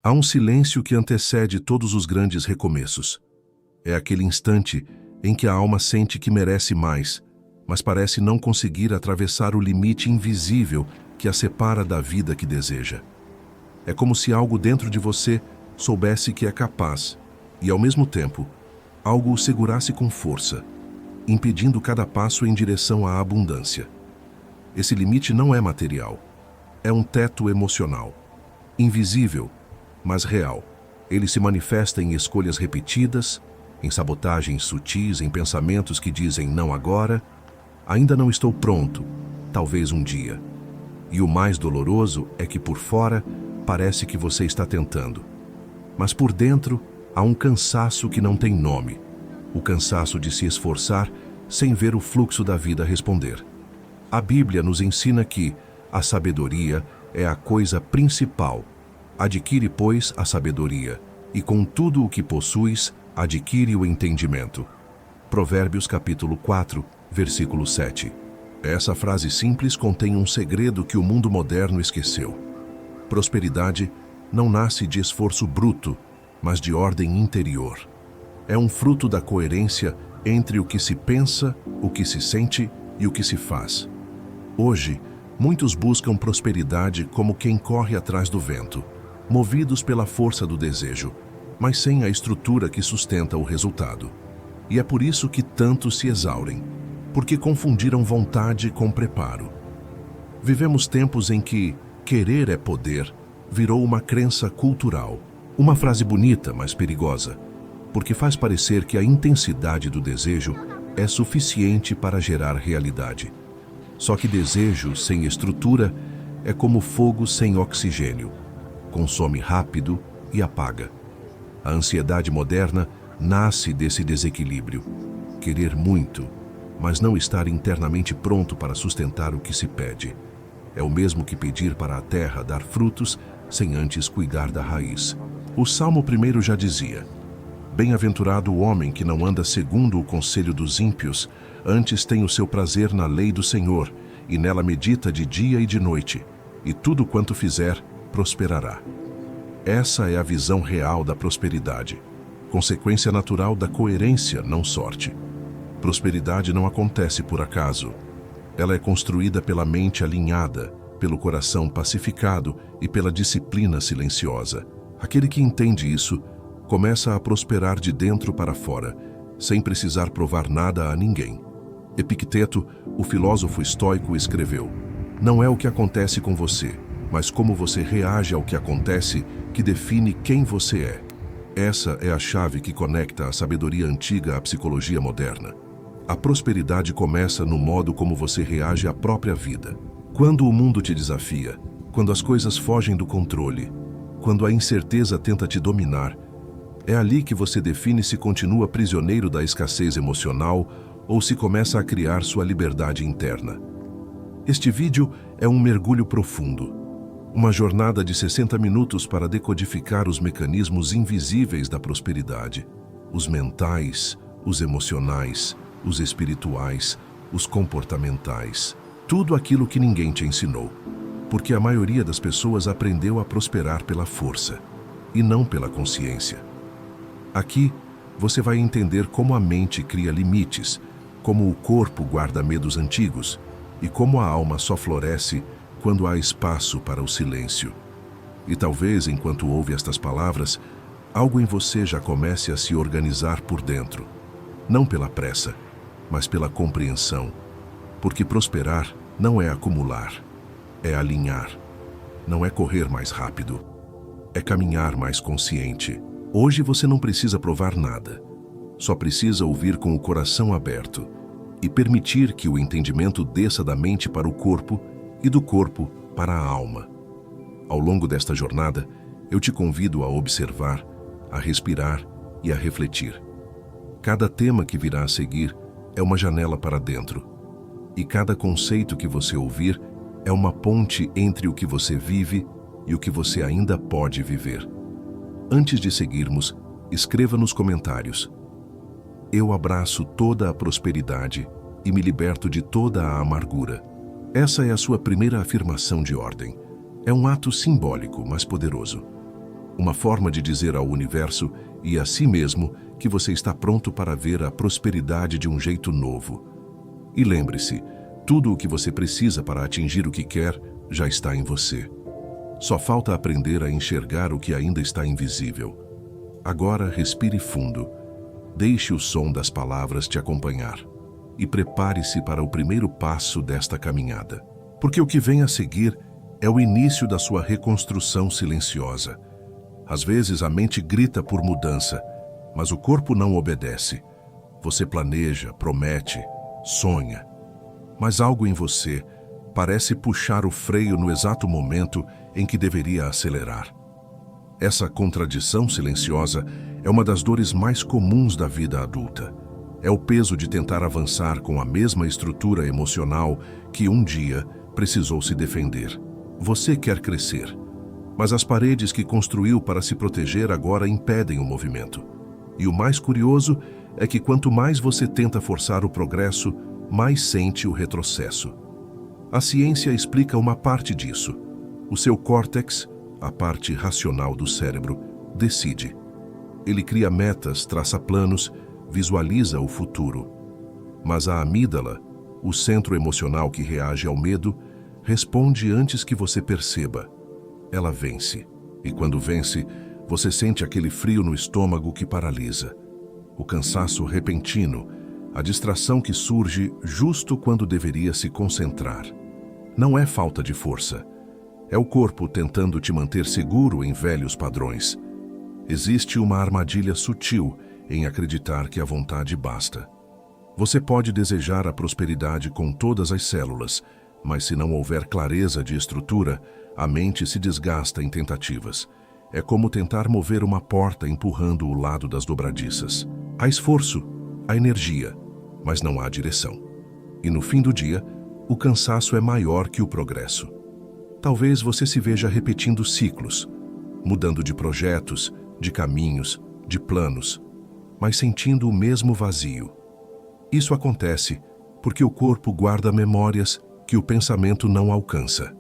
Há um silêncio que antecede todos os grandes recomeços. É aquele instante em que a alma sente que merece mais, mas parece não conseguir atravessar o limite invisível que a separa da vida que deseja. É como se algo dentro de você soubesse que é capaz e, ao mesmo tempo, algo o segurasse com força, impedindo cada passo em direção à abundância. Esse limite não é material, é um teto emocional, invisível, mas real. Ele se manifesta em escolhas repetidas, em sabotagens sutis, em pensamentos que dizem não agora, ainda não estou pronto, talvez um dia. E o mais doloroso é que por fora parece que você está tentando, mas por dentro há um cansaço que não tem nome, o cansaço de se esforçar sem ver o fluxo da vida responder. A Bíblia nos ensina que a sabedoria é a coisa principal. Adquire, pois, a sabedoria, e com tudo o que possuis, adquire o entendimento. Provérbios capítulo 4, versículo 7. Essa frase simples contém um segredo que o mundo moderno esqueceu. Prosperidade não nasce de esforço bruto, mas de ordem interior. É um fruto da coerência entre o que se pensa, o que se sente e o que se faz. Hoje, muitos buscam prosperidade como quem corre atrás do vento, movidos pela força do desejo, mas sem a estrutura que sustenta o resultado. E é por isso que tantos se exaurem, porque confundiram vontade com preparo. Vivemos tempos em que querer é poder virou uma crença cultural, uma frase bonita, mas perigosa, porque faz parecer que a intensidade do desejo é suficiente para gerar realidade. Só que desejo sem estrutura é como fogo sem oxigênio. Consome rápido e apaga. A ansiedade moderna nasce desse desequilíbrio. Querer muito, mas não estar internamente pronto para sustentar o que se pede. É o mesmo que pedir para a terra dar frutos sem antes cuidar da raiz. O Salmo 1 já dizia: Bem-aventurado o homem que não anda segundo o conselho dos ímpios, antes tem o seu prazer na lei do Senhor, e nela medita de dia e de noite, e tudo quanto fizer, prosperará. Essa é a visão real da prosperidade, consequência natural da coerência, não sorte. Prosperidade não acontece por acaso. Ela é construída pela mente alinhada, pelo coração pacificado e pela disciplina silenciosa. Aquele que entende isso começa a prosperar de dentro para fora, sem precisar provar nada a ninguém. Epicteto, o filósofo estoico, escreveu: Não é o que acontece com você, mas como você reage ao que acontece que define quem você é. Essa é a chave que conecta a sabedoria antiga à psicologia moderna. A prosperidade começa no modo como você reage à própria vida. Quando o mundo te desafia, quando as coisas fogem do controle, quando a incerteza tenta te dominar, é ali que você define se continua prisioneiro da escassez emocional ou se começa a criar sua liberdade interna. Este vídeo é um mergulho profundo, uma jornada de 60 minutos para decodificar os mecanismos invisíveis da prosperidade, os mentais, os emocionais, os espirituais, os comportamentais, tudo aquilo que ninguém te ensinou, porque a maioria das pessoas aprendeu a prosperar pela força e não pela consciência. Aqui, você vai entender como a mente cria limites, como o corpo guarda medos antigos e como a alma só floresce quando há espaço para o silêncio. E talvez, enquanto ouve estas palavras, algo em você já comece a se organizar por dentro, não pela pressa, mas pela compreensão, porque prosperar não é acumular, é alinhar, não é correr mais rápido, é caminhar mais consciente. Hoje você não precisa provar nada, só precisa ouvir com o coração aberto e permitir que o entendimento desça da mente para o corpo e do corpo para a alma. Ao longo desta jornada, eu te convido a observar, a respirar e a refletir. Cada tema que virá a seguir é uma janela para dentro, e cada conceito que você ouvir é uma ponte entre o que você vive e o que você ainda pode viver. Antes de seguirmos, escreva nos comentários: Eu abraço toda a prosperidade e me liberto de toda a amargura. Essa é a sua primeira afirmação de ordem. É um ato simbólico, mas poderoso. Uma forma de dizer ao universo e a si mesmo que você está pronto para ver a prosperidade de um jeito novo. E lembre-se, tudo o que você precisa para atingir o que quer já está em você. Só falta aprender a enxergar o que ainda está invisível. Agora respire fundo. Deixe o som das palavras te acompanhar. E prepare-se para o primeiro passo desta caminhada. Porque o que vem a seguir é o início da sua reconstrução silenciosa. Às vezes a mente grita por mudança, mas o corpo não obedece. Você planeja, promete, sonha. Mas algo em você parece puxar o freio no exato momento em que deveria acelerar. Essa contradição silenciosa é uma das dores mais comuns da vida adulta. É o peso de tentar avançar com a mesma estrutura emocional que um dia precisou se defender. Você quer crescer, mas as paredes que construiu para se proteger agora impedem o movimento. E o mais curioso é que quanto mais você tenta forçar o progresso, mais sente o retrocesso. A ciência explica uma parte disso. O seu córtex, a parte racional do cérebro, decide. Ele cria metas, traça planos, visualiza o futuro. Mas a amígdala, o centro emocional que reage ao medo, responde antes que você perceba. Ela vence. E quando vence, você sente aquele frio no estômago que paralisa. O cansaço repentino, a distração que surge justo quando deveria se concentrar. Não é falta de força. É o corpo tentando te manter seguro em velhos padrões. Existe uma armadilha sutil em acreditar que a vontade basta. Você pode desejar a prosperidade com todas as células, mas se não houver clareza de estrutura, a mente se desgasta em tentativas. É como tentar mover uma porta empurrando o lado das dobradiças. Há esforço, há energia, mas não há direção. E no fim do dia, o cansaço é maior que o progresso. Talvez você se veja repetindo ciclos, mudando de projetos, de caminhos, de planos, mas sentindo o mesmo vazio. Isso acontece porque o corpo guarda memórias que o pensamento não alcança.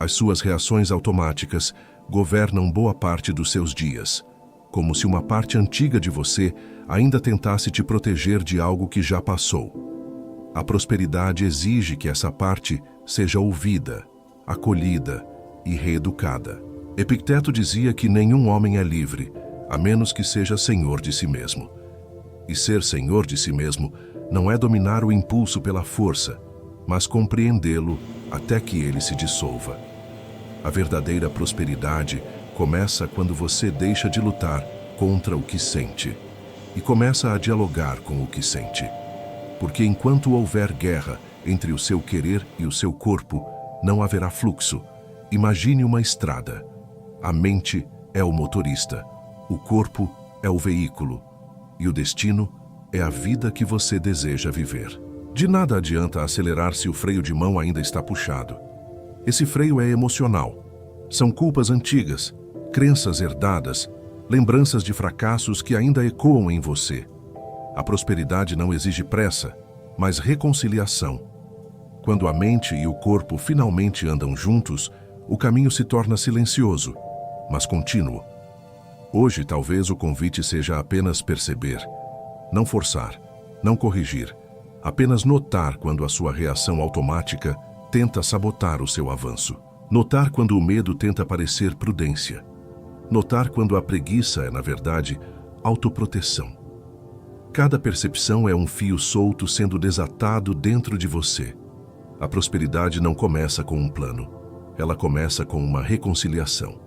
As suas reações automáticas governam boa parte dos seus dias, como se uma parte antiga de você ainda tentasse te proteger de algo que já passou. A prosperidade exige que essa parte seja ouvida, acolhida e reeducada. Epicteto dizia que nenhum homem é livre, a menos que seja senhor de si mesmo. E ser senhor de si mesmo não é dominar o impulso pela força, mas compreendê-lo até que ele se dissolva. A verdadeira prosperidade começa quando você deixa de lutar contra o que sente e começa a dialogar com o que sente. Porque enquanto houver guerra entre o seu querer e o seu corpo, não haverá fluxo. Imagine uma estrada. A mente é o motorista, o corpo é o veículo e o destino é a vida que você deseja viver. De nada adianta acelerar se o freio de mão ainda está puxado. Esse freio é emocional. São culpas antigas, crenças herdadas, lembranças de fracassos que ainda ecoam em você. A prosperidade não exige pressa, mas reconciliação. Quando a mente e o corpo finalmente andam juntos, o caminho se torna silencioso, mas contínuo. Hoje, talvez o convite seja apenas perceber, não forçar, não corrigir, apenas notar quando a sua reação automática tenta sabotar o seu avanço. Notar quando o medo tenta parecer prudência. Notar quando a preguiça é, na verdade, autoproteção. Cada percepção é um fio solto sendo desatado dentro de você. A prosperidade não começa com um plano. Ela começa com uma reconciliação.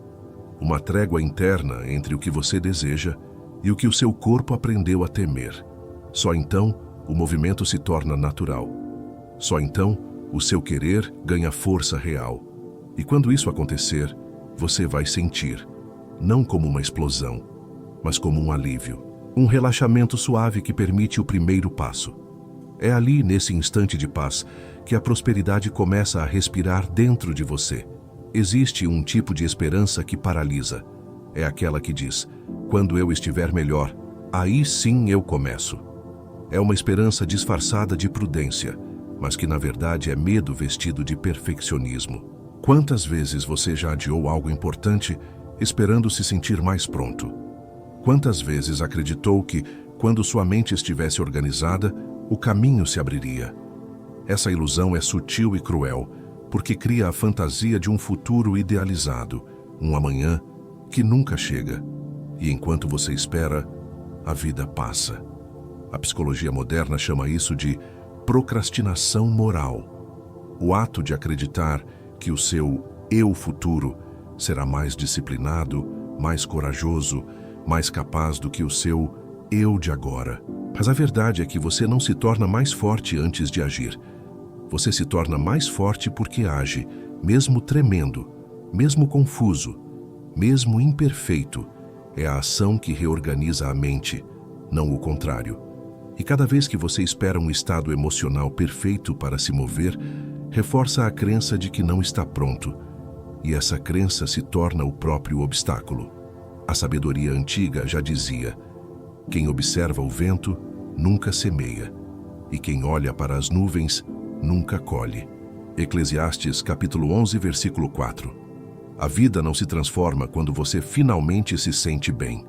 Uma trégua interna entre o que você deseja e o que o seu corpo aprendeu a temer. Só então, o movimento se torna natural. Só então, o seu querer ganha força real. E quando isso acontecer, você vai sentir, não como uma explosão, mas como um alívio. Um relaxamento suave que permite o primeiro passo. É ali, nesse instante de paz, que a prosperidade começa a respirar dentro de você. Existe um tipo de esperança que paralisa. É aquela que diz, quando eu estiver melhor, aí sim eu começo. É uma esperança disfarçada de prudência, mas que na verdade é medo vestido de perfeccionismo. Quantas vezes você já adiou algo importante esperando se sentir mais pronto. Quantas vezes acreditou que, quando sua mente estivesse organizada, o caminho se abriria? Essa ilusão é sutil e cruel, porque cria a fantasia de um futuro idealizado, um amanhã que nunca chega. E enquanto você espera, a vida passa. A psicologia moderna chama isso de procrastinação moral. O ato de acreditar que o seu eu futuro será mais disciplinado, mais corajoso, mais capaz do que o seu eu de agora. Mas a verdade é que você não se torna mais forte antes de agir. Você se torna mais forte porque age, mesmo tremendo, mesmo confuso, mesmo imperfeito. É a ação que reorganiza a mente, não o contrário. E cada vez que você espera um estado emocional perfeito para se mover, reforça a crença de que não está pronto. E essa crença se torna o próprio obstáculo. A sabedoria antiga já dizia: quem observa o vento nunca semeia, e quem olha para as nuvens nunca colhe. Eclesiastes capítulo 11, versículo 4. A vida não se transforma quando você finalmente se sente bem.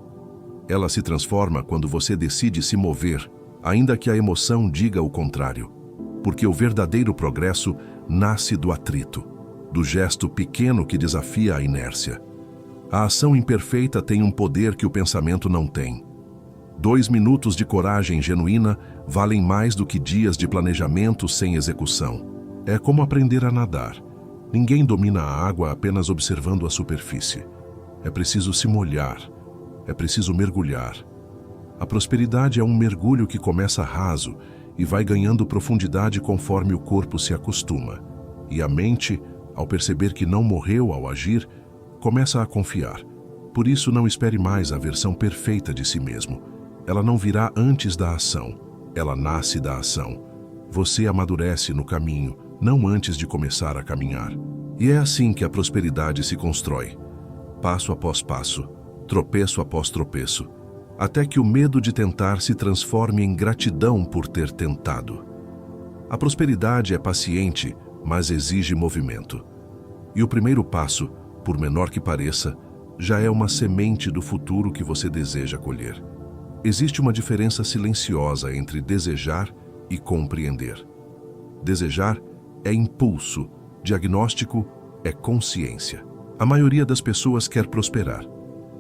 Ela se transforma quando você decide se mover, ainda que a emoção diga o contrário. Porque o verdadeiro progresso nasce do atrito, do gesto pequeno que desafia a inércia. A ação imperfeita tem um poder que o pensamento não tem. 2 minutos de coragem genuína valem mais do que dias de planejamento sem execução. É como aprender a nadar. Ninguém domina a água apenas observando a superfície. É preciso se molhar. É preciso mergulhar. A prosperidade é um mergulho que começa raso e vai ganhando profundidade conforme o corpo se acostuma. E a mente, ao perceber que não morreu ao agir, começa a confiar. Por isso, não espere mais a versão perfeita de si mesmo. Ela não virá antes da ação. Ela nasce da ação. Você amadurece no caminho, não antes de começar a caminhar. E é assim que a prosperidade se constrói. Passo após passo, tropeço após tropeço, até que o medo de tentar se transforme em gratidão por ter tentado. A prosperidade é paciente, mas exige movimento. E o primeiro passo, por menor que pareça, já é uma semente do futuro que você deseja colher. Existe uma diferença silenciosa entre desejar e compreender. Desejar é impulso, diagnóstico é consciência. A maioria das pessoas quer prosperar,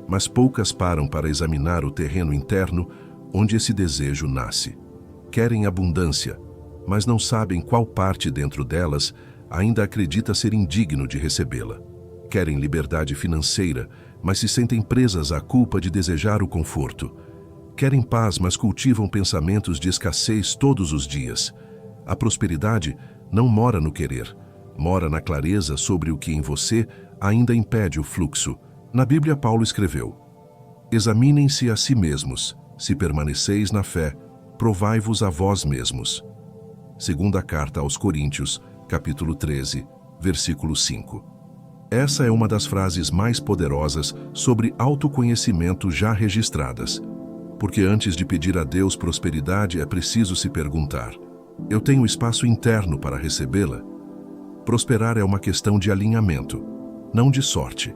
mas poucas param para examinar o terreno interno onde esse desejo nasce. Querem abundância, mas não sabem qual parte dentro delas ainda acredita ser indigno de recebê-la. Querem liberdade financeira, mas se sentem presas à culpa de desejar o conforto. Querem paz, mas cultivam pensamentos de escassez todos os dias. A prosperidade não mora no querer, mora na clareza sobre o que em você ainda impede o fluxo. Na Bíblia, Paulo escreveu: examinem-se a si mesmos, se permaneceis na fé, provai-vos a vós mesmos. Segunda carta aos Coríntios, capítulo 13, versículo 5. Essa é uma das frases mais poderosas sobre autoconhecimento já registradas. Porque antes de pedir a Deus prosperidade é preciso se perguntar: eu tenho espaço interno para recebê-la? Prosperar é uma questão de alinhamento, não de sorte.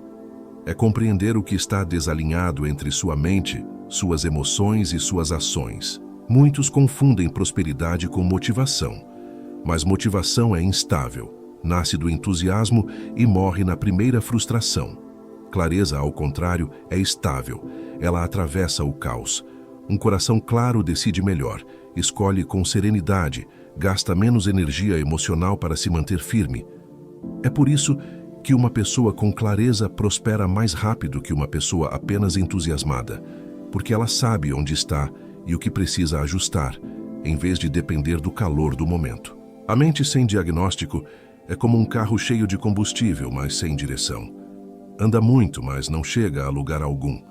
É compreender o que está desalinhado entre sua mente, suas emoções e suas ações. Muitos confundem prosperidade com motivação, mas motivação é instável, nasce do entusiasmo e morre na primeira frustração. Clareza, ao contrário, é estável, ela atravessa o caos. Um coração claro decide melhor, escolhe com serenidade, gasta menos energia emocional para se manter firme. É por isso que uma pessoa com clareza prospera mais rápido que uma pessoa apenas entusiasmada, porque ela sabe onde está e o que precisa ajustar, em vez de depender do calor do momento. A mente sem diagnóstico é como um carro cheio de combustível, mas sem direção. Anda muito, mas não chega a lugar algum.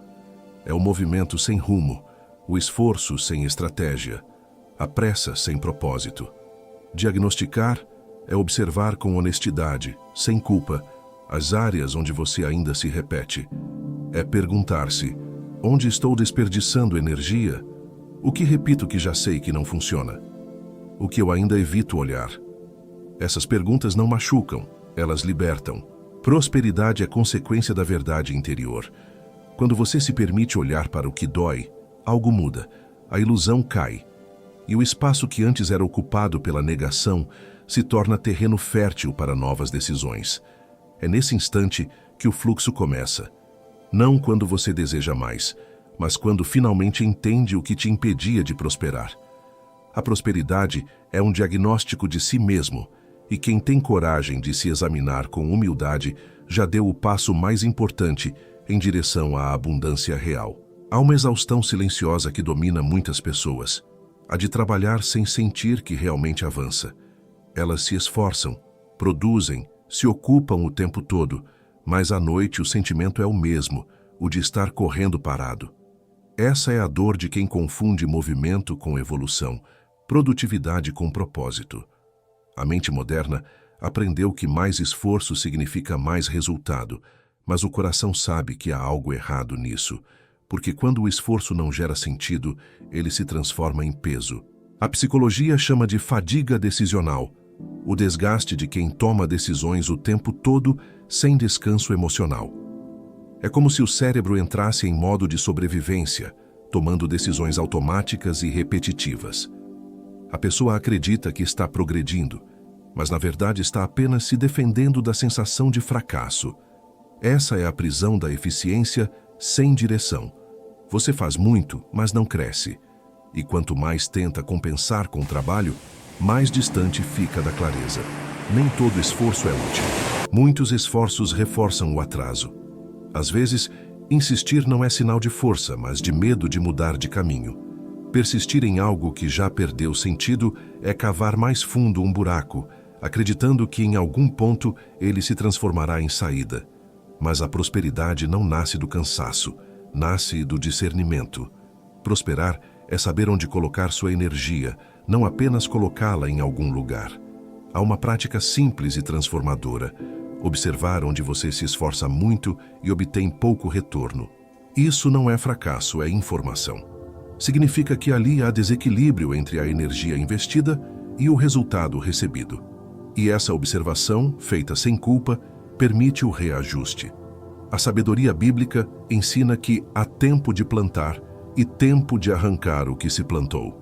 É o movimento sem rumo, o esforço sem estratégia, a pressa sem propósito. Diagnosticar é observar com honestidade, sem culpa, as áreas onde você ainda se repete. É perguntar-se: onde estou desperdiçando energia? O que repito que já sei que não funciona? O que eu ainda evito olhar? Essas perguntas não machucam, elas libertam, Prosperidade é consequência da verdade interior. Quando você se permite olhar para o que dói, algo muda, a ilusão cai. E o espaço que antes era ocupado pela negação se torna terreno fértil para novas decisões. É nesse instante que o fluxo começa. Não quando você deseja mais, mas quando finalmente entende o que te impedia de prosperar. A prosperidade é um diagnóstico de si mesmo, e quem tem coragem de se examinar com humildade já deu o passo mais importante em direção à abundância real. Há uma exaustão silenciosa que domina muitas pessoas, a de trabalhar sem sentir que realmente avança. Elas se esforçam, produzem, se ocupam o tempo todo, mas à noite o sentimento é o mesmo, o de estar correndo parado. Essa é a dor de quem confunde movimento com evolução, produtividade com propósito. A mente moderna aprendeu que mais esforço significa mais resultado, mas o coração sabe que há algo errado nisso, porque quando o esforço não gera sentido, ele se transforma em peso. A psicologia chama de fadiga decisional, o desgaste de quem toma decisões o tempo todo sem descanso emocional. É como se o cérebro entrasse em modo de sobrevivência, tomando decisões automáticas e repetitivas. A pessoa acredita que está progredindo, mas na verdade está apenas se defendendo da sensação de fracasso. Essa é a prisão da eficiência sem direção. Você faz muito, mas não cresce. E quanto mais tenta compensar com o trabalho, mais distante fica da clareza. Nem todo esforço é útil. Muitos esforços reforçam o atraso. Às vezes, insistir não é sinal de força, mas de medo de mudar de caminho. Persistir em algo que já perdeu sentido é cavar mais fundo um buraco, acreditando que em algum ponto ele se transformará em saída. Mas a prosperidade não nasce do cansaço, nasce do discernimento. Prosperar é saber onde colocar sua energia, não apenas colocá-la em algum lugar. Há uma prática simples e transformadora: observar onde você se esforça muito e obtém pouco retorno. Isso não é fracasso, é informação. Significa que ali há desequilíbrio entre a energia investida e o resultado recebido. E essa observação, feita sem culpa, permite o reajuste. A sabedoria bíblica ensina que há tempo de plantar e tempo de arrancar o que se plantou.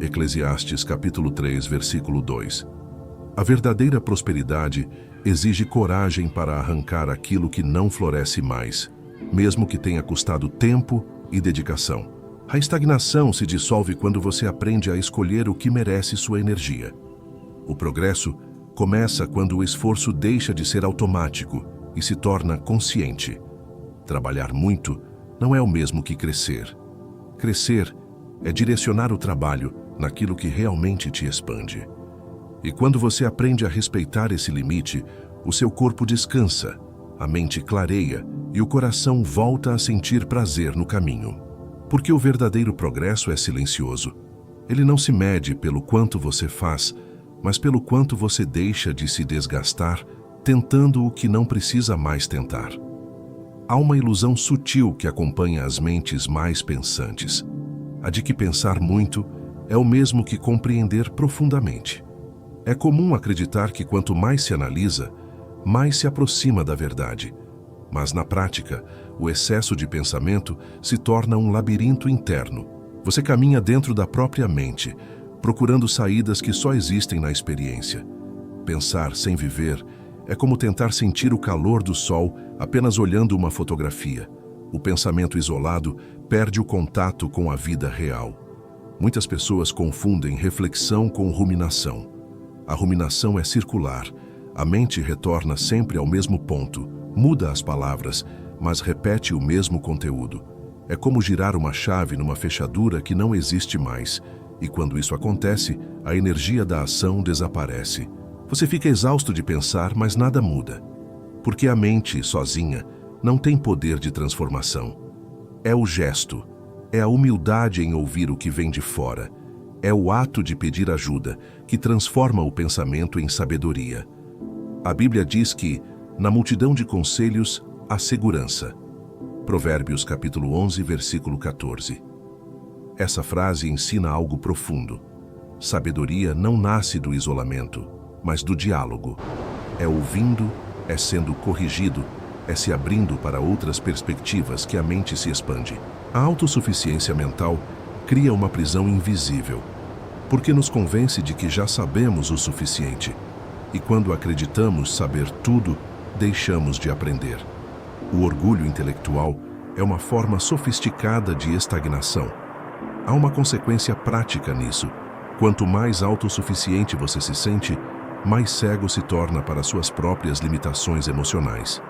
Eclesiastes capítulo 3, versículo 2. A verdadeira prosperidade exige coragem para arrancar aquilo que não floresce mais, mesmo que tenha custado tempo e dedicação. A estagnação se dissolve quando você aprende a escolher o que merece sua energia. O progresso começa quando o esforço deixa de ser automático e se torna consciente. Trabalhar muito não é o mesmo que crescer. Crescer é direcionar o trabalho naquilo que realmente te expande. E quando você aprende a respeitar esse limite, o seu corpo descansa, a mente clareia e o coração volta a sentir prazer no caminho. Porque o verdadeiro progresso é silencioso. Ele não se mede pelo quanto você faz, mas pelo quanto você deixa de se desgastar, tentando o que não precisa mais tentar. Há uma ilusão sutil que acompanha as mentes mais pensantes. A de que pensar muito é o mesmo que compreender profundamente. É comum acreditar que quanto mais se analisa, mais se aproxima da verdade. Mas na prática, o excesso de pensamento se torna um labirinto interno. Você caminha dentro da própria mente, procurando saídas que só existem na experiência. Pensar sem viver é como tentar sentir o calor do sol apenas olhando uma fotografia. O pensamento isolado perde o contato com a vida real. Muitas pessoas confundem reflexão com ruminação. A ruminação é circular. A mente retorna sempre ao mesmo ponto, muda as palavras, mas repete o mesmo conteúdo. É como girar uma chave numa fechadura que não existe mais, e quando isso acontece, a energia da ação desaparece. Você fica exausto de pensar, mas nada muda. Porque a mente, sozinha, não tem poder de transformação. É o gesto, é a humildade em ouvir o que vem de fora, é o ato de pedir ajuda que transforma o pensamento em sabedoria. A Bíblia diz que, na multidão de conselhos, há segurança. Provérbios capítulo 11, versículo 14. Essa frase ensina algo profundo. Sabedoria não nasce do isolamento, mas do diálogo. É ouvindo, é sendo corrigido, é se abrindo para outras perspectivas que a mente se expande. A autossuficiência mental cria uma prisão invisível, porque nos convence de que já sabemos o suficiente. E quando acreditamos saber tudo, deixamos de aprender. O orgulho intelectual é uma forma sofisticada de estagnação. Há uma consequência prática nisso. Quanto mais autossuficiente você se sente, mais cego se torna para suas próprias limitações emocionais.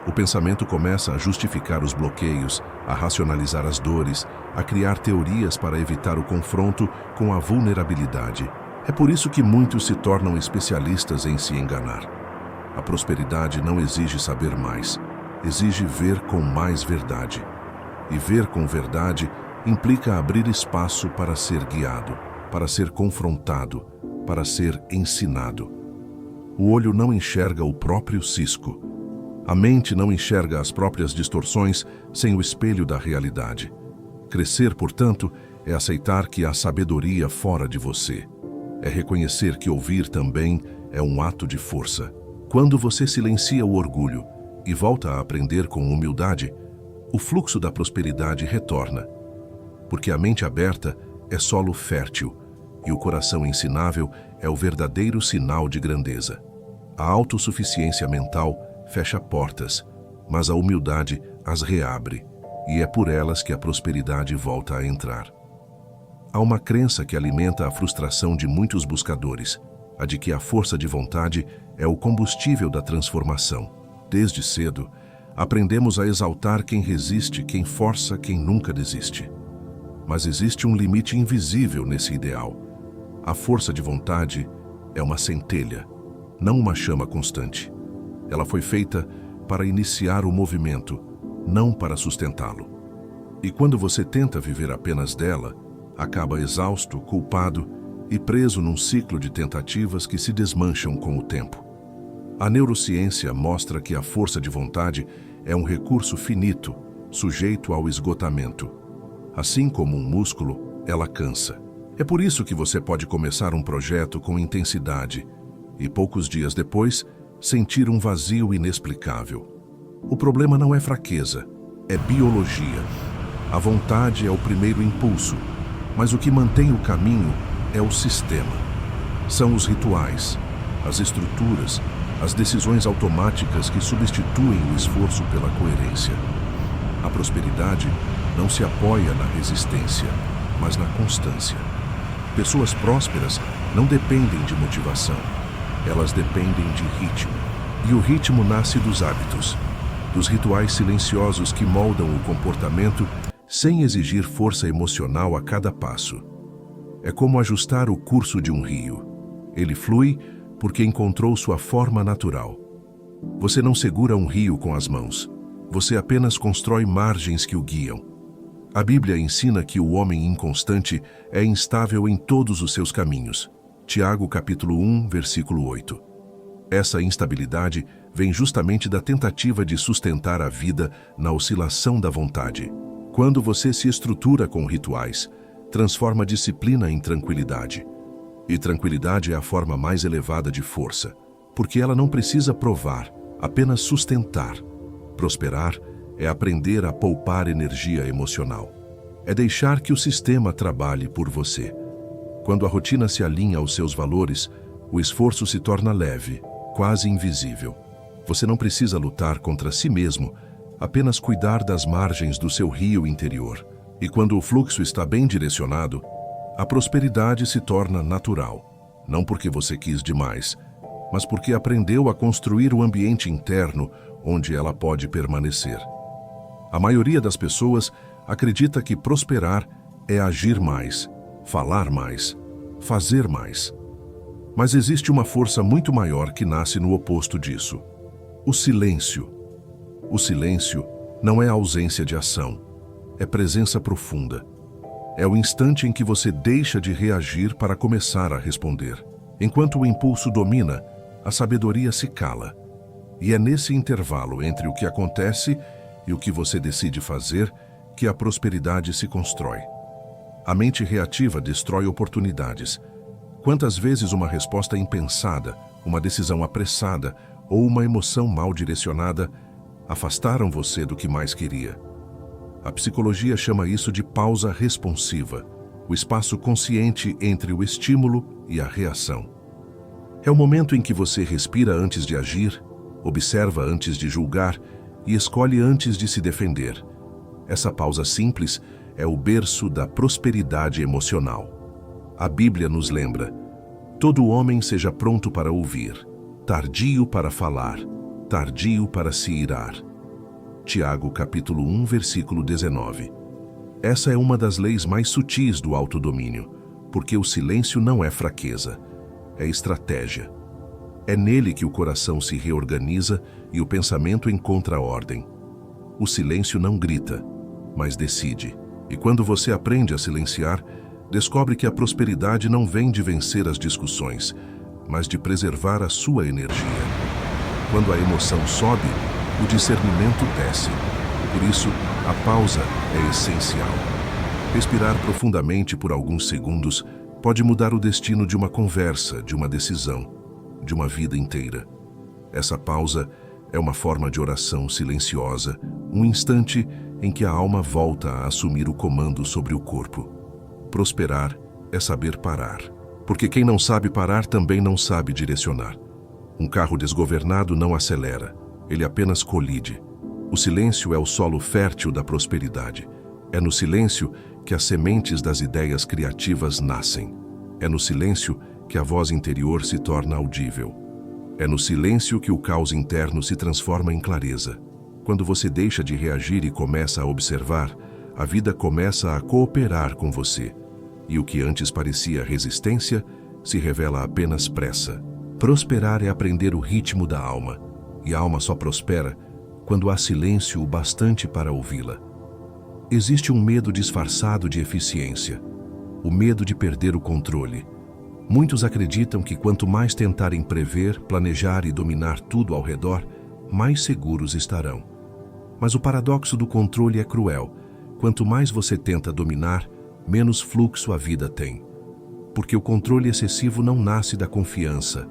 O pensamento começa a justificar os bloqueios, a racionalizar as dores, a criar teorias para evitar o confronto com a vulnerabilidade. É por isso que muitos se tornam especialistas em se enganar. A prosperidade não exige saber mais, exige ver com mais verdade. E ver com verdade implica abrir espaço para ser guiado, para ser confrontado, para ser ensinado. O olho não enxerga o próprio cisco. A mente não enxerga as próprias distorções sem o espelho da realidade. Crescer, portanto, é aceitar que há sabedoria fora de você. É reconhecer que ouvir também é um ato de força. Quando você silencia o orgulho e volta a aprender com humildade, o fluxo da prosperidade retorna. Porque a mente aberta é solo fértil e o coração ensinável é o verdadeiro sinal de grandeza. A autossuficiência mental fecha portas, mas a humildade as reabre, e é por elas que a prosperidade volta a entrar. Há uma crença que alimenta a frustração de muitos buscadores, a de que a força de vontade é o combustível da transformação. Desde cedo, aprendemos a exaltar quem resiste, quem força, quem nunca desiste. Mas existe um limite invisível nesse ideal. A força de vontade é uma centelha, não uma chama constante. Ela foi feita para iniciar o movimento, não para sustentá-lo. E quando você tenta viver apenas dela, acaba exausto, culpado e preso num ciclo de tentativas que se desmancham com o tempo. A neurociência mostra que a força de vontade é um recurso finito, sujeito ao esgotamento. Assim como um músculo, ela cansa. É por isso que você pode começar um projeto com intensidade e poucos dias depois sentir um vazio inexplicável. O problema não é fraqueza, é biologia. A vontade é o primeiro impulso, mas o que mantém o caminho é o sistema. São os rituais, as estruturas, as decisões automáticas que substituem o esforço pela coerência. A prosperidade não se apoia na resistência, mas na constância. Pessoas prósperas não dependem de motivação, elas dependem de ritmo. E o ritmo nasce dos hábitos, dos rituais silenciosos que moldam o comportamento sem exigir força emocional a cada passo. É como ajustar o curso de um rio. Ele flui porque encontrou sua forma natural. Você não segura um rio com as mãos, você apenas constrói margens que o guiam. A Bíblia ensina que o homem inconstante é instável em todos os seus caminhos. Tiago capítulo 1, versículo 8. Essa instabilidade vem justamente da tentativa de sustentar a vida na oscilação da vontade. Quando você se estrutura com rituais, transforma a disciplina em tranquilidade. E tranquilidade é a forma mais elevada de força, porque ela não precisa provar, apenas sustentar. Prosperar é aprender a poupar energia emocional. É deixar que o sistema trabalhe por você. Quando a rotina se alinha aos seus valores, o esforço se torna leve, quase invisível. Você não precisa lutar contra si mesmo, apenas cuidar das margens do seu rio interior. E quando o fluxo está bem direcionado, a prosperidade se torna natural. Não porque você quis demais, mas porque aprendeu a construir o ambiente interno onde ela pode permanecer. A maioria das pessoas acredita que prosperar é agir mais, falar mais, fazer mais. Mas existe uma força muito maior que nasce no oposto disso. O silêncio. O silêncio não é ausência de ação, é presença profunda. É o instante em que você deixa de reagir para começar a responder. Enquanto o impulso domina, a sabedoria se cala. E é nesse intervalo entre o que acontece e o que você decide fazer que a prosperidade se constrói. A mente reativa destrói oportunidades. Quantas vezes uma resposta impensada, uma decisão apressada ou uma emoção mal direcionada afastaram você do que mais queria. A psicologia chama isso de pausa responsiva, o espaço consciente entre o estímulo e a reação. É o momento em que você respira antes de agir, observa antes de julgar e escolhe antes de se defender. Essa pausa simples é o berço da prosperidade emocional. A Bíblia nos lembra: todo homem seja pronto para ouvir, tardio para falar, tardio para se irar. Tiago, capítulo 1, versículo 19. Essa é uma das leis mais sutis do autodomínio, porque o silêncio não é fraqueza, é estratégia. É nele que o coração se reorganiza e o pensamento encontra ordem. O silêncio não grita, mas decide. E quando você aprende a silenciar, descobre que a prosperidade não vem de vencer as discussões, mas de preservar a sua energia. Quando a emoção sobe, o discernimento desce. Por isso, a pausa é essencial. Respirar profundamente por alguns segundos pode mudar o destino de uma conversa, de uma decisão, de uma vida inteira. Essa pausa é uma forma de oração silenciosa, um instante em que a alma volta a assumir o comando sobre o corpo. Prosperar é saber parar, porque quem não sabe parar também não sabe direcionar. Um carro desgovernado não acelera, ele apenas colide. O silêncio é o solo fértil da prosperidade. É no silêncio que as sementes das ideias criativas nascem. É no silêncio que a voz interior se torna audível. É no silêncio que o caos interno se transforma em clareza. Quando você deixa de reagir e começa a observar, a vida começa a cooperar com você. E o que antes parecia resistência, se revela apenas pressa. Prosperar é aprender o ritmo da alma. E a alma só prospera quando há silêncio o bastante para ouvi-la. Existe um medo disfarçado de eficiência, o medo de perder o controle. Muitos acreditam que quanto mais tentarem prever, planejar e dominar tudo ao redor, mais seguros estarão. Mas o paradoxo do controle é cruel. Quanto mais você tenta dominar, menos fluxo a vida tem. Porque o controle excessivo não nasce da confiança,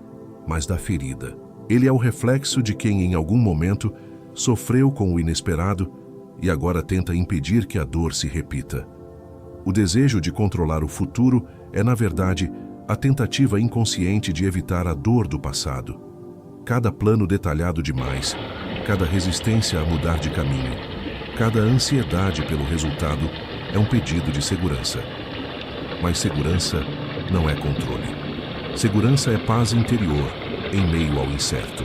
mas da ferida. Ele é o reflexo de quem, em algum momento, sofreu com o inesperado e agora tenta impedir que a dor se repita. O desejo de controlar o futuro é, na verdade, a tentativa inconsciente de evitar a dor do passado. Cada plano detalhado demais, cada resistência a mudar de caminho, cada ansiedade pelo resultado é um pedido de segurança. Mas segurança não é controle. Segurança é paz interior, em meio ao incerto.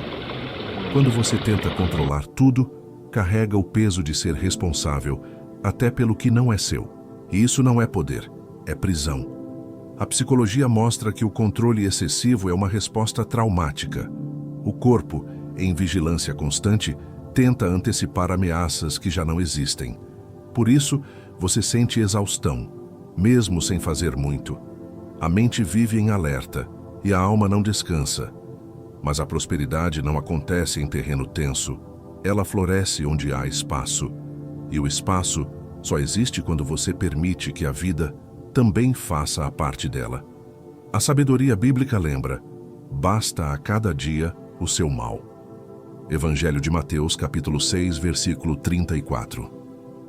Quando você tenta controlar tudo, carrega o peso de ser responsável, até pelo que não é seu. E isso não é poder, é prisão. A psicologia mostra que o controle excessivo é uma resposta traumática. O corpo, em vigilância constante, tenta antecipar ameaças que já não existem. Por isso, você sente exaustão, mesmo sem fazer muito. A mente vive em alerta e a alma não descansa. Mas a prosperidade não acontece em terreno tenso. Ela floresce onde há espaço. E o espaço só existe quando você permite que a vida também faça a parte dela. A sabedoria bíblica lembra: basta a cada dia o seu mal. Evangelho de Mateus, capítulo 6, versículo 34.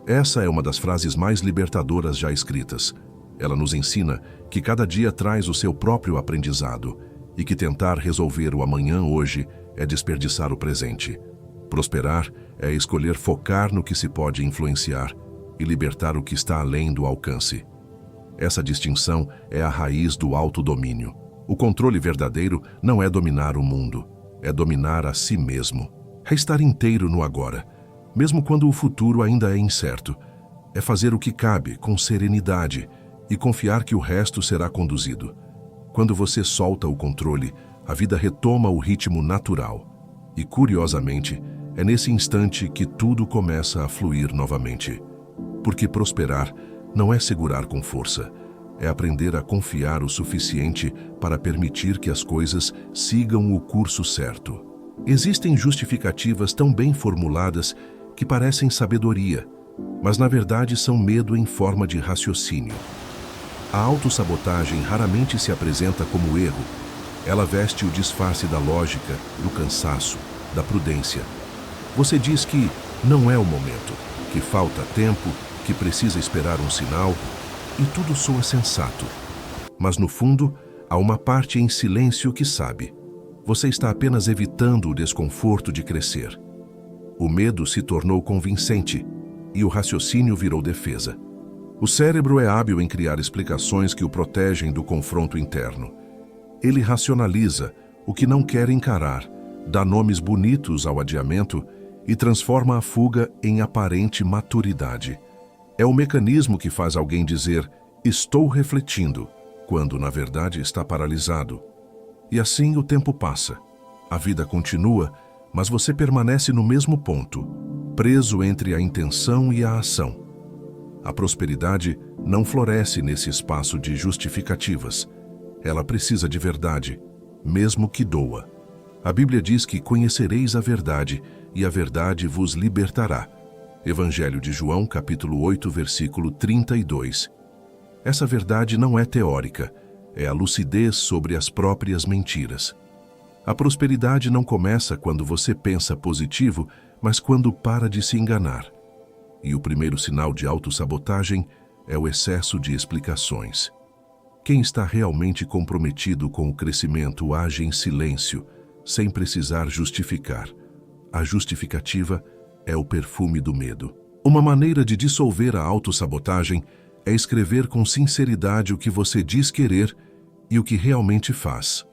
Essa é uma das frases mais libertadoras já escritas. Ela nos ensina que cada dia traz o seu próprio aprendizado e que tentar resolver o amanhã hoje é desperdiçar o presente. Prosperar é escolher focar no que se pode influenciar e libertar o que está além do alcance. Essa distinção é a raiz do autodomínio. O controle verdadeiro não é dominar o mundo, é dominar a si mesmo. É estar inteiro no agora, mesmo quando o futuro ainda é incerto. É fazer o que cabe com serenidade e confiar que o resto será conduzido. Quando você solta o controle, a vida retoma o ritmo natural. E, curiosamente, é nesse instante que tudo começa a fluir novamente. Porque prosperar não é segurar com força, é aprender a confiar o suficiente para permitir que as coisas sigam o curso certo. Existem justificativas tão bem formuladas que parecem sabedoria, mas na verdade são medo em forma de raciocínio. A autossabotagem raramente se apresenta como erro. Ela veste o disfarce da lógica, do cansaço, da prudência. Você diz que não é o momento, que falta tempo, que precisa esperar um sinal, e tudo soa sensato. Mas no fundo, há uma parte em silêncio que sabe. Você está apenas evitando o desconforto de crescer. O medo se tornou convincente e o raciocínio virou defesa. O cérebro é hábil em criar explicações que o protegem do confronto interno. Ele racionaliza o que não quer encarar, dá nomes bonitos ao adiamento e transforma a fuga em aparente maturidade. É o mecanismo que faz alguém dizer "estou refletindo", quando na verdade está paralisado. E assim o tempo passa. A vida continua, mas você permanece no mesmo ponto, preso entre a intenção e a ação. A prosperidade não floresce nesse espaço de justificativas. Ela precisa de verdade, mesmo que doa. A Bíblia diz que conhecereis a verdade e a verdade vos libertará. Evangelho de João, capítulo 8, versículo 32. Essa verdade não é teórica, é a lucidez sobre as próprias mentiras. A prosperidade não começa quando você pensa positivo, mas quando para de se enganar. E o primeiro sinal de autossabotagem é o excesso de explicações. Quem está realmente comprometido com o crescimento age em silêncio, sem precisar justificar. A justificativa é o perfume do medo. Uma maneira de dissolver a autossabotagem é escrever com sinceridade o que você diz querer e o que realmente faz.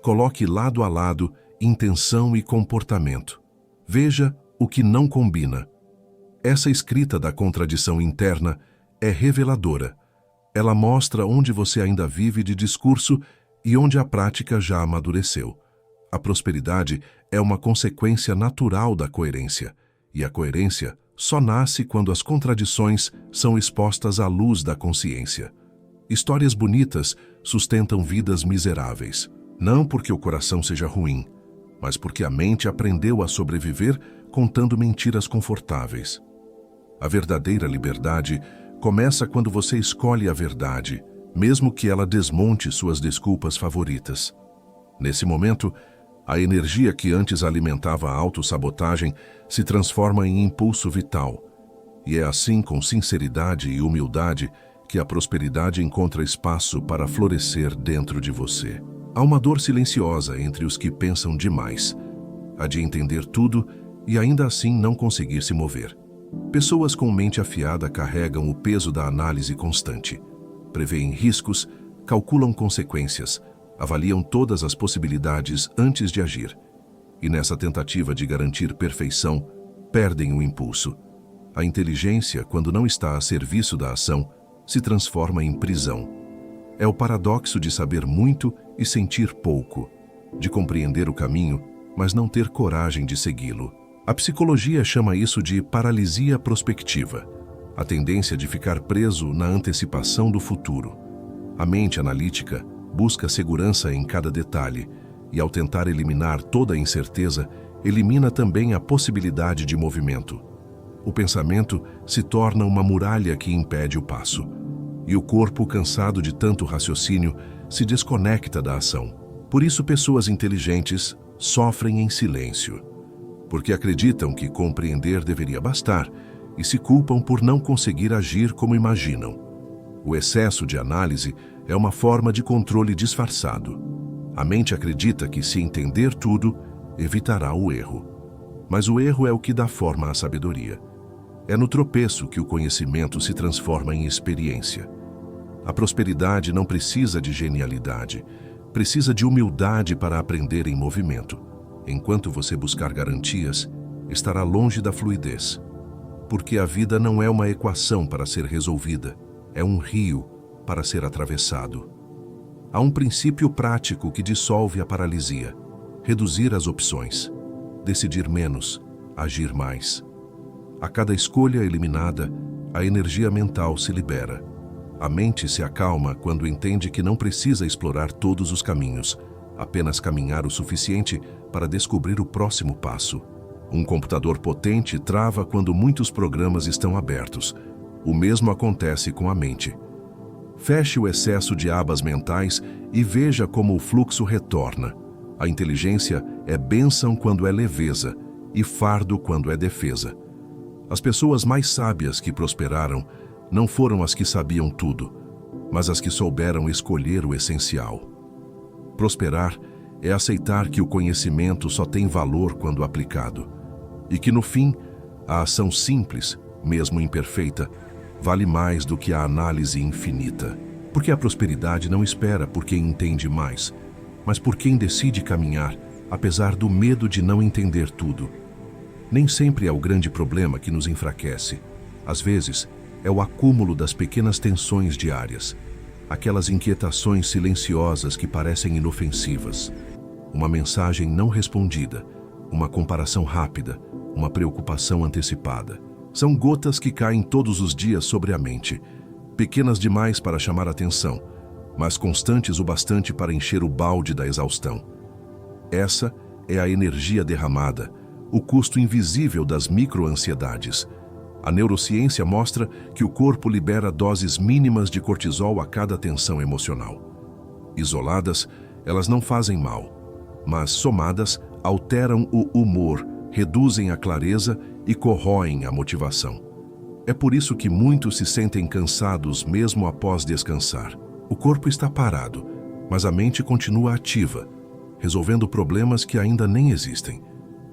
Coloque lado a lado intenção e comportamento. Veja o que não combina. Essa escrita da contradição interna é reveladora. Ela mostra onde você ainda vive de discurso e onde a prática já amadureceu. A prosperidade é uma consequência natural da coerência, e a coerência só nasce quando as contradições são expostas à luz da consciência. Histórias bonitas sustentam vidas miseráveis, não porque o coração seja ruim, mas porque a mente aprendeu a sobreviver contando mentiras confortáveis. A verdadeira liberdade começa quando você escolhe a verdade, mesmo que ela desmonte suas desculpas favoritas. Nesse momento, a energia que antes alimentava a autossabotagem se transforma em impulso vital. E é assim, com sinceridade e humildade, que a prosperidade encontra espaço para florescer dentro de você. Há uma dor silenciosa entre os que pensam demais, a de entender tudo e ainda assim não conseguir se mover. Pessoas com mente afiada carregam o peso da análise constante, preveem riscos, calculam consequências, avaliam todas as possibilidades antes de agir. E nessa tentativa de garantir perfeição, perdem o impulso. A inteligência, quando não está a serviço da ação, se transforma em prisão. É o paradoxo de saber muito e sentir pouco, de compreender o caminho, mas não ter coragem de segui-lo. A psicologia chama isso de paralisia prospectiva, a tendência de ficar preso na antecipação do futuro. A mente analítica busca segurança em cada detalhe e, ao tentar eliminar toda a incerteza, elimina também a possibilidade de movimento. O pensamento se torna uma muralha que impede o passo, e o corpo, cansado de tanto raciocínio, se desconecta da ação. Por isso, pessoas inteligentes sofrem em silêncio, porque acreditam que compreender deveria bastar e se culpam por não conseguir agir como imaginam. O excesso de análise é uma forma de controle disfarçado. A mente acredita que, se entender tudo, evitará o erro. Mas o erro é o que dá forma à sabedoria. É no tropeço que o conhecimento se transforma em experiência. A prosperidade não precisa de genialidade, precisa de humildade para aprender em movimento. Enquanto você buscar garantias, estará longe da fluidez. Porque a vida não é uma equação para ser resolvida, é um rio para ser atravessado. Há um princípio prático que dissolve a paralisia: reduzir as opções, decidir menos, agir mais. A cada escolha eliminada, a energia mental se libera. A mente se acalma quando entende que não precisa explorar todos os caminhos, apenas caminhar o suficiente para descobrir o próximo passo. Um computador potente trava quando muitos programas estão abertos. O mesmo acontece com a mente. Feche o excesso de abas mentais e veja como o fluxo retorna. A inteligência é bênção quando é leveza e fardo quando é defesa. As pessoas mais sábias que prosperaram não foram as que sabiam tudo, mas as que souberam escolher o essencial. Prosperar é aceitar que o conhecimento só tem valor quando aplicado, e que, no fim, a ação simples, mesmo imperfeita, vale mais do que a análise infinita. Porque a prosperidade não espera por quem entende mais, mas por quem decide caminhar, apesar do medo de não entender tudo. Nem sempre é o grande problema que nos enfraquece. Às vezes, é o acúmulo das pequenas tensões diárias, aquelas inquietações silenciosas que parecem inofensivas. Uma mensagem não respondida, uma comparação rápida, uma preocupação antecipada. São gotas que caem todos os dias sobre a mente, pequenas demais para chamar atenção, mas constantes o bastante para encher o balde da exaustão. Essa é a energia derramada, o custo invisível das microansiedades. A neurociência mostra que o corpo libera doses mínimas de cortisol a cada tensão emocional. Isoladas, elas não fazem mal, mas somadas, alteram o humor, reduzem a clareza e corroem a motivação. É por isso que muitos se sentem cansados mesmo após descansar. O corpo está parado, mas a mente continua ativa, resolvendo problemas que ainda nem existem.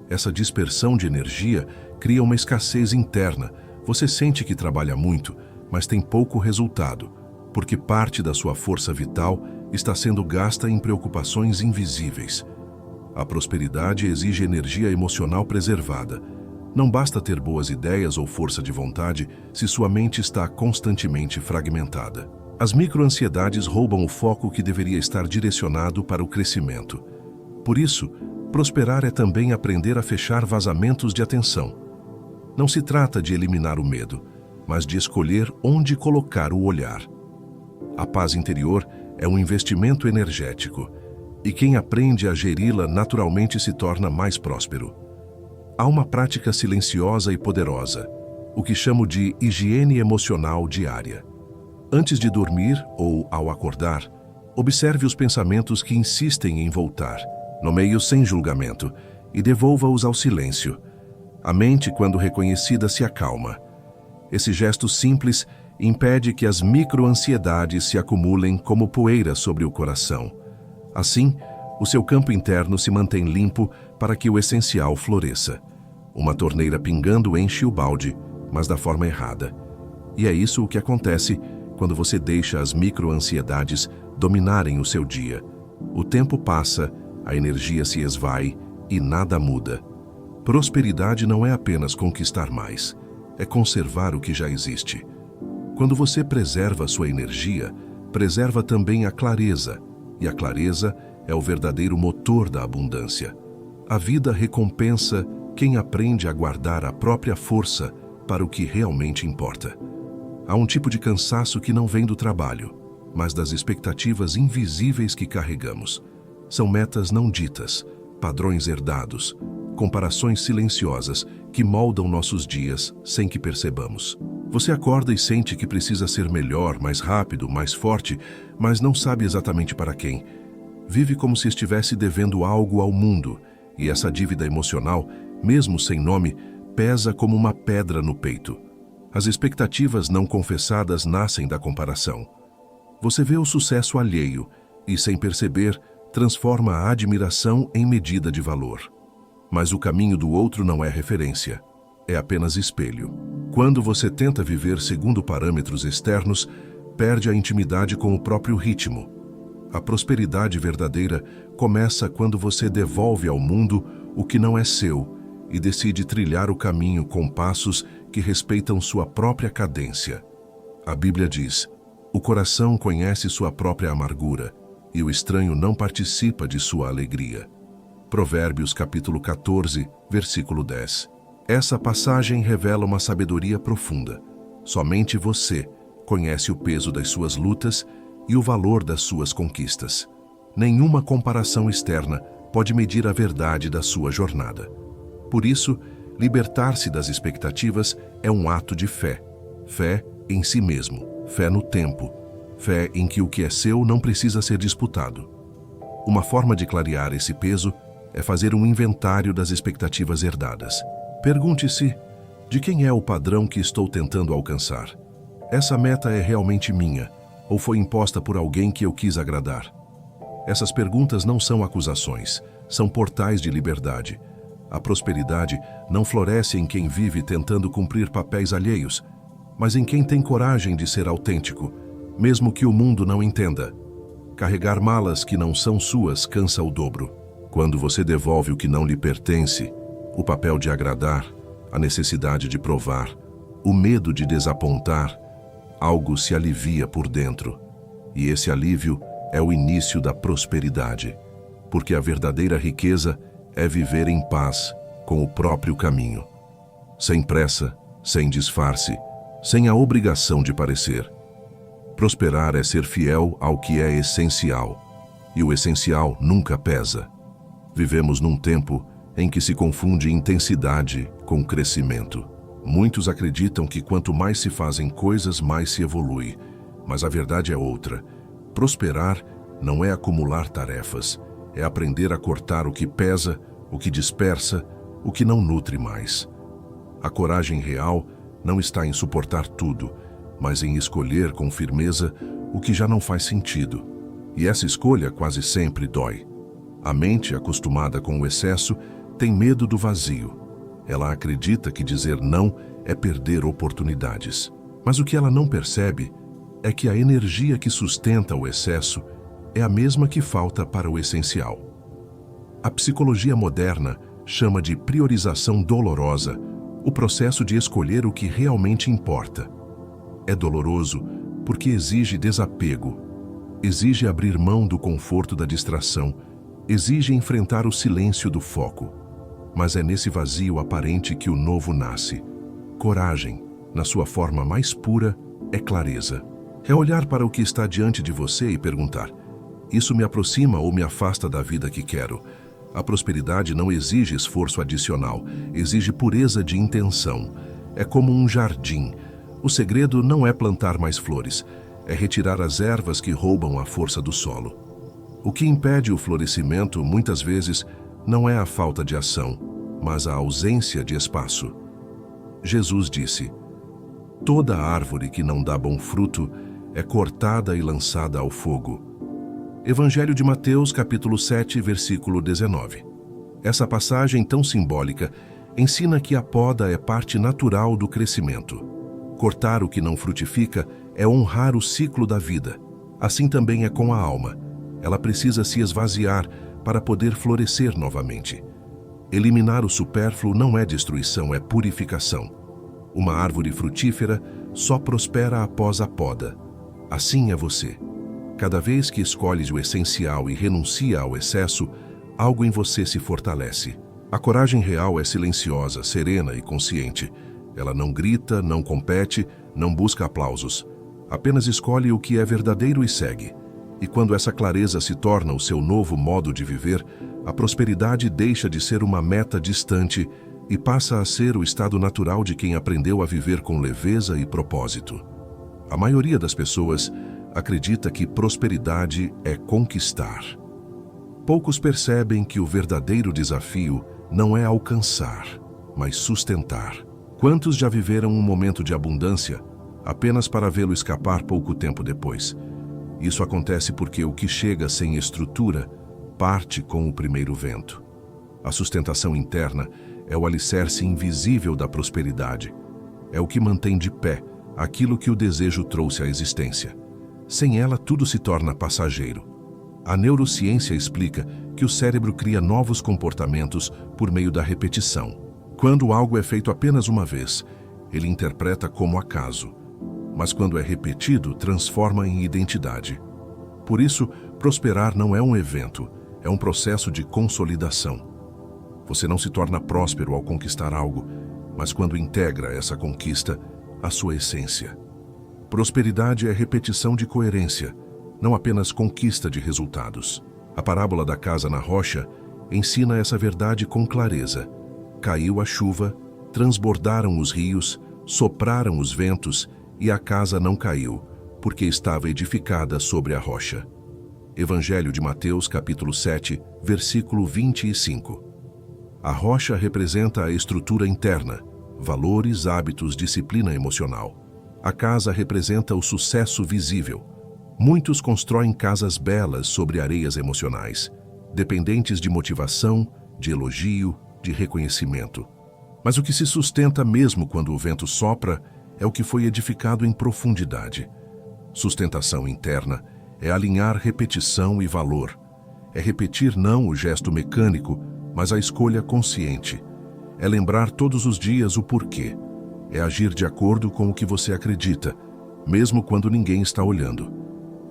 Essa dispersão de energia cria uma escassez interna. Você sente que trabalha muito, mas tem pouco resultado, porque parte da sua força vital está sendo gasta em preocupações invisíveis. A prosperidade exige energia emocional preservada. Não basta ter boas ideias ou força de vontade se sua mente está constantemente fragmentada. As microansiedades roubam o foco que deveria estar direcionado para o crescimento. Por isso, prosperar é também aprender a fechar vazamentos de atenção. Não se trata de eliminar o medo, mas de escolher onde colocar o olhar. A paz interior é um investimento energético, e quem aprende a geri-la naturalmente se torna mais próspero. Há uma prática silenciosa e poderosa, o que chamo de higiene emocional diária. Antes de dormir ou ao acordar, observe os pensamentos que insistem em voltar, nomeie-os sem julgamento e devolva-os ao silêncio. A mente, quando reconhecida, se acalma. Esse gesto simples impede que as microansiedades se acumulem como poeira sobre o coração. Assim, o seu campo interno se mantém limpo para que o essencial floresça. Uma torneira pingando enche o balde, mas da forma errada. E é isso o que acontece quando você deixa as microansiedades dominarem o seu dia. O tempo passa, a energia se esvai e nada muda. Prosperidade não é apenas conquistar mais, é conservar o que já existe. Quando você preserva sua energia, preserva também a clareza, e a clareza é o verdadeiro motor da abundância. A vida recompensa quem aprende a guardar a própria força para o que realmente importa. Há um tipo de cansaço que não vem do trabalho, mas das expectativas invisíveis que carregamos. São metas não ditas, padrões herdados, comparações silenciosas que moldam nossos dias sem que percebamos. Você acorda e sente que precisa ser melhor, mais rápido, mais forte, mas não sabe exatamente para quem. Vive como se estivesse devendo algo ao mundo, e essa dívida emocional, mesmo sem nome, pesa como uma pedra no peito. As expectativas não confessadas nascem da comparação. Você vê o sucesso alheio e, sem perceber, transforma a admiração em medida de valor. Mas o caminho do outro não é referência, é apenas espelho. Quando você tenta viver segundo parâmetros externos, perde a intimidade com o próprio ritmo. A prosperidade verdadeira começa quando você devolve ao mundo o que não é seu e decide trilhar o caminho com passos que respeitam sua própria cadência. A Bíblia diz: o coração conhece sua própria amargura e o estranho não participa de sua alegria. Provérbios capítulo 14, versículo 10. Essa passagem revela uma sabedoria profunda. Somente você conhece o peso das suas lutas e o valor das suas conquistas. Nenhuma comparação externa pode medir a verdade da sua jornada. Por isso, libertar-se das expectativas é um ato de fé. Fé em si mesmo, fé no tempo, fé em que o que é seu não precisa ser disputado. Uma forma de clarear esse peso é fazer um inventário das expectativas herdadas. Pergunte-se: de quem é o padrão que estou tentando alcançar? Essa meta é realmente minha, ou foi imposta por alguém que eu quis agradar? Essas perguntas não são acusações, são portais de liberdade. A prosperidade não floresce em quem vive tentando cumprir papéis alheios, mas em quem tem coragem de ser autêntico, mesmo que o mundo não entenda. Carregar malas que não são suas cansa o dobro. Quando você devolve o que não lhe pertence, o papel de agradar, a necessidade de provar, o medo de desapontar, algo se alivia por dentro. E esse alívio é o início da prosperidade, porque a verdadeira riqueza é viver em paz com o próprio caminho, sem pressa, sem disfarce, sem a obrigação de parecer. Prosperar é ser fiel ao que é essencial, e o essencial nunca pesa. Vivemos num tempo em que se confunde intensidade com crescimento. Muitos acreditam que quanto mais se fazem coisas, mais se evolui, mas a verdade é outra. Prosperar não é acumular tarefas, é aprender a cortar o que pesa, o que dispersa, o que não nutre mais. A coragem real não está em suportar tudo, mas em escolher com firmeza o que já não faz sentido. E essa escolha quase sempre dói. A mente, acostumada com o excesso, tem medo do vazio. Ela acredita que dizer não é perder oportunidades. Mas o que ela não percebe é que a energia que sustenta o excesso é a mesma que falta para o essencial. A psicologia moderna chama de priorização dolorosa o processo de escolher o que realmente importa. É doloroso porque exige desapego, exige abrir mão do conforto da distração, exige enfrentar o silêncio do foco. Mas é nesse vazio aparente que o novo nasce. Coragem, na sua forma mais pura, é clareza. É olhar para o que está diante de você e perguntar: isso me aproxima ou me afasta da vida que quero? A prosperidade não exige esforço adicional, exige pureza de intenção. É como um jardim. O segredo não é plantar mais flores, é retirar as ervas que roubam a força do solo. O que impede o florescimento, muitas vezes, não é a falta de ação, mas a ausência de espaço. Jesus disse: toda árvore que não dá bom fruto é cortada e lançada ao fogo. Evangelho de Mateus, capítulo 7, versículo 19. Essa passagem tão simbólica ensina que a poda é parte natural do crescimento. Cortar o que não frutifica é honrar o ciclo da vida. Assim também é com a alma. Ela precisa se esvaziar para poder florescer novamente. Eliminar o supérfluo não é destruição, é purificação. Uma árvore frutífera só prospera após a poda. Assim é você. Cada vez que escolhes o essencial e renuncia ao excesso, algo em você se fortalece. A coragem real é silenciosa, serena e consciente. Ela não grita, não compete, não busca aplausos. Apenas escolhe o que é verdadeiro e segue. E quando essa clareza se torna o seu novo modo de viver, a prosperidade deixa de ser uma meta distante e passa a ser o estado natural de quem aprendeu a viver com leveza e propósito. A maioria das pessoas acredita que prosperidade é conquistar. Poucos percebem que o verdadeiro desafio não é alcançar, mas sustentar. Quantos já viveram um momento de abundância apenas para vê-lo escapar pouco tempo depois? Isso acontece porque o que chega sem estrutura parte com o primeiro vento. A sustentação interna é o alicerce invisível da prosperidade. É o que mantém de pé aquilo que o desejo trouxe à existência. Sem ela, tudo se torna passageiro. A neurociência explica que o cérebro cria novos comportamentos por meio da repetição. Quando algo é feito apenas uma vez, ele interpreta como acaso. Mas quando é repetido, transforma em identidade. Por isso, prosperar não é um evento, é um processo de consolidação. Você não se torna próspero ao conquistar algo, mas quando integra essa conquista à sua essência. Prosperidade é repetição de coerência, não apenas conquista de resultados. A parábola da casa na rocha ensina essa verdade com clareza. Caiu a chuva, transbordaram os rios, sopraram os ventos e a casa não caiu, porque estava edificada sobre a rocha. Evangelho de Mateus, capítulo 7, versículo 25. A rocha representa a estrutura interna, valores, hábitos, disciplina emocional. A casa representa o sucesso visível. Muitos constroem casas belas sobre areias emocionais, dependentes de motivação, de elogio, de reconhecimento. Mas o que se sustenta mesmo quando o vento sopra é o que foi edificado em profundidade. Sustentação interna é alinhar repetição e valor. É repetir não o gesto mecânico, mas a escolha consciente. É lembrar todos os dias o porquê. É agir de acordo com o que você acredita, mesmo quando ninguém está olhando.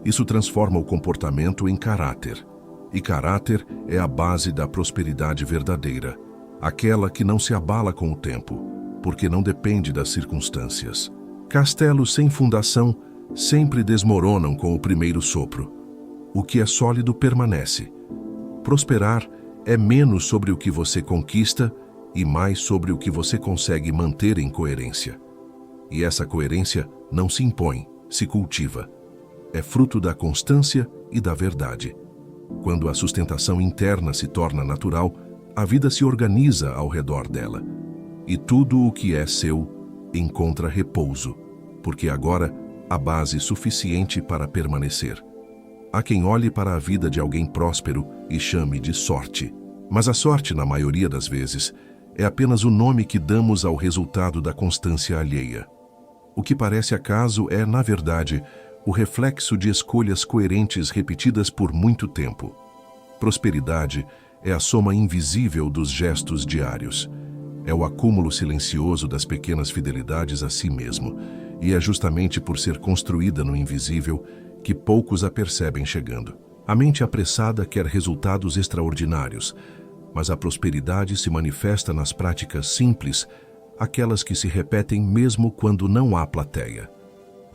Isso transforma o comportamento em caráter. E caráter é a base da prosperidade verdadeira, aquela que não se abala com o tempo, porque não depende das circunstâncias. Castelos sem fundação sempre desmoronam com o primeiro sopro. O que é sólido permanece. Prosperar é menos sobre o que você conquista e mais sobre o que você consegue manter em coerência. E essa coerência não se impõe, se cultiva. É fruto da constância e da verdade. Quando a sustentação interna se torna natural, a vida se organiza ao redor dela. E tudo o que é seu encontra repouso, porque agora há base suficiente para permanecer. Há quem olhe para a vida de alguém próspero e chame de sorte. Mas a sorte, na maioria das vezes, é apenas o nome que damos ao resultado da constância alheia. O que parece acaso é, na verdade, o reflexo de escolhas coerentes repetidas por muito tempo. Prosperidade é a soma invisível dos gestos diários. É o acúmulo silencioso das pequenas fidelidades a si mesmo, e é justamente por ser construída no invisível que poucos a percebem chegando. A mente apressada quer resultados extraordinários, mas a prosperidade se manifesta nas práticas simples, aquelas que se repetem mesmo quando não há plateia.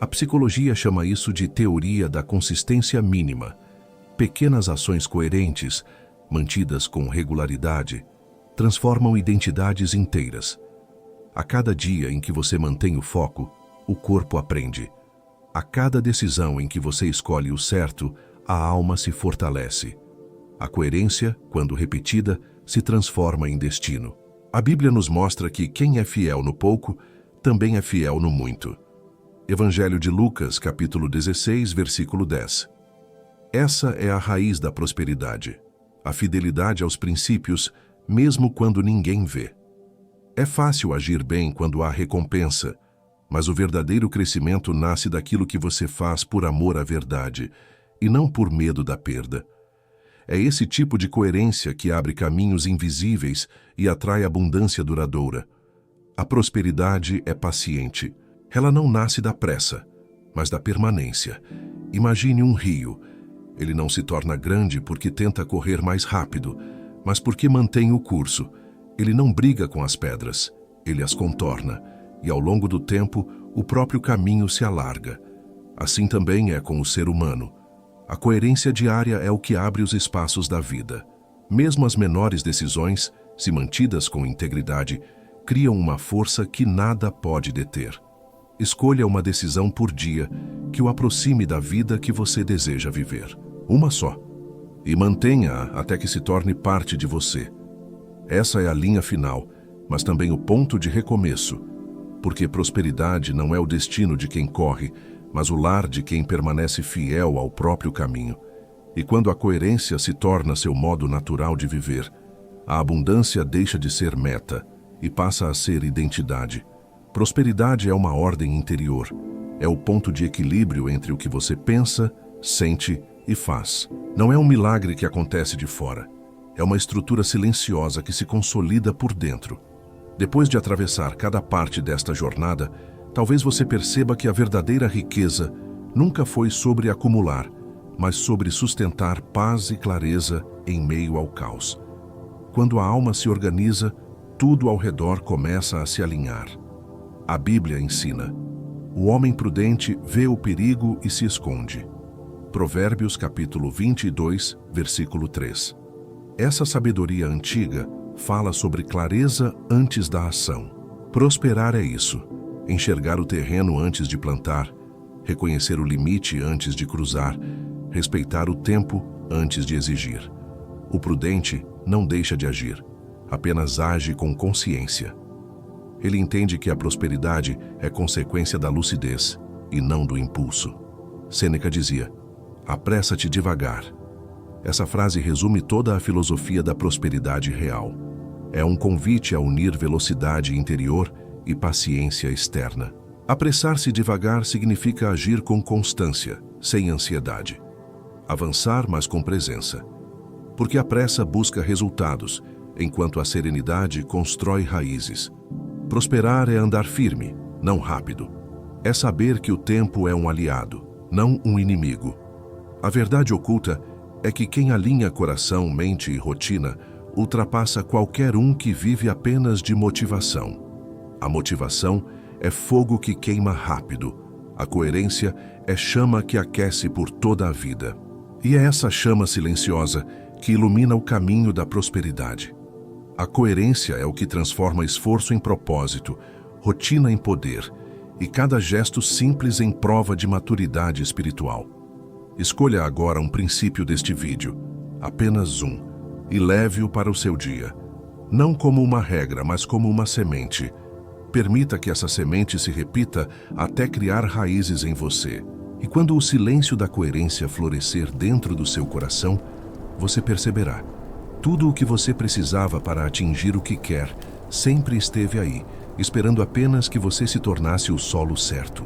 A psicologia chama isso de teoria da consistência mínima. Pequenas ações coerentes, mantidas com regularidade, transformam identidades inteiras. A cada dia em que você mantém o foco, o corpo aprende. A cada decisão em que você escolhe o certo, a alma se fortalece. A coerência, quando repetida, se transforma em destino. A Bíblia nos mostra que quem é fiel no pouco, também é fiel no muito. Evangelho de Lucas, capítulo 16, versículo 10. Essa é a raiz da prosperidade. A fidelidade aos princípios, mesmo quando ninguém vê. É fácil agir bem quando há recompensa, mas o verdadeiro crescimento nasce daquilo que você faz por amor à verdade, e não por medo da perda. É esse tipo de coerência que abre caminhos invisíveis e atrai abundância duradoura. A prosperidade é paciente. Ela não nasce da pressa, mas da permanência. Imagine um rio. Ele não se torna grande porque tenta correr mais rápido, mas porque mantém o curso. Ele não briga com as pedras, ele as contorna, e ao longo do tempo, o próprio caminho se alarga. Assim também é com o ser humano. A coerência diária é o que abre os espaços da vida. Mesmo as menores decisões, se mantidas com integridade, criam uma força que nada pode deter. Escolha uma decisão por dia que o aproxime da vida que você deseja viver. Uma só. E mantenha-a até que se torne parte de você. Essa é a linha final, mas também o ponto de recomeço. Porque prosperidade não é o destino de quem corre, mas o lar de quem permanece fiel ao próprio caminho. E quando a coerência se torna seu modo natural de viver, a abundância deixa de ser meta e passa a ser identidade. Prosperidade é uma ordem interior. É o ponto de equilíbrio entre o que você pensa, sente e faz. Não é um milagre que acontece de fora. É uma estrutura silenciosa que se consolida por dentro. Depois de atravessar cada parte desta jornada, talvez você perceba que a verdadeira riqueza nunca foi sobre acumular, mas sobre sustentar paz e clareza em meio ao caos. Quando a alma se organiza, tudo ao redor começa a se alinhar. A Bíblia ensina: o homem prudente vê o perigo e se esconde. Provérbios capítulo 22, versículo 3. Essa sabedoria antiga fala sobre clareza antes da ação. Prosperar é isso: enxergar o terreno antes de plantar, reconhecer o limite antes de cruzar, respeitar o tempo antes de exigir. O prudente não deixa de agir, apenas age com consciência. Ele entende que a prosperidade é consequência da lucidez e não do impulso. Sêneca dizia: apressa-te devagar. Essa frase resume toda a filosofia da prosperidade real. É um convite a unir velocidade interior e paciência externa. Apressar-se devagar significa agir com constância, sem ansiedade. Avançar, mas com presença. Porque a pressa busca resultados, enquanto a serenidade constrói raízes. Prosperar é andar firme, não rápido. É saber que o tempo é um aliado, não um inimigo. A verdade oculta é que quem alinha coração, mente e rotina ultrapassa qualquer um que vive apenas de motivação. A motivação é fogo que queima rápido. A coerência é chama que aquece por toda a vida. E é essa chama silenciosa que ilumina o caminho da prosperidade. A coerência é o que transforma esforço em propósito, rotina em poder e cada gesto simples em prova de maturidade espiritual. Escolha agora um princípio deste vídeo, apenas um, e leve-o para o seu dia. Não como uma regra, mas como uma semente. Permita que essa semente se repita até criar raízes em você. E quando o silêncio da coerência florescer dentro do seu coração, você perceberá. Tudo o que você precisava para atingir o que quer sempre esteve aí, esperando apenas que você se tornasse o solo certo.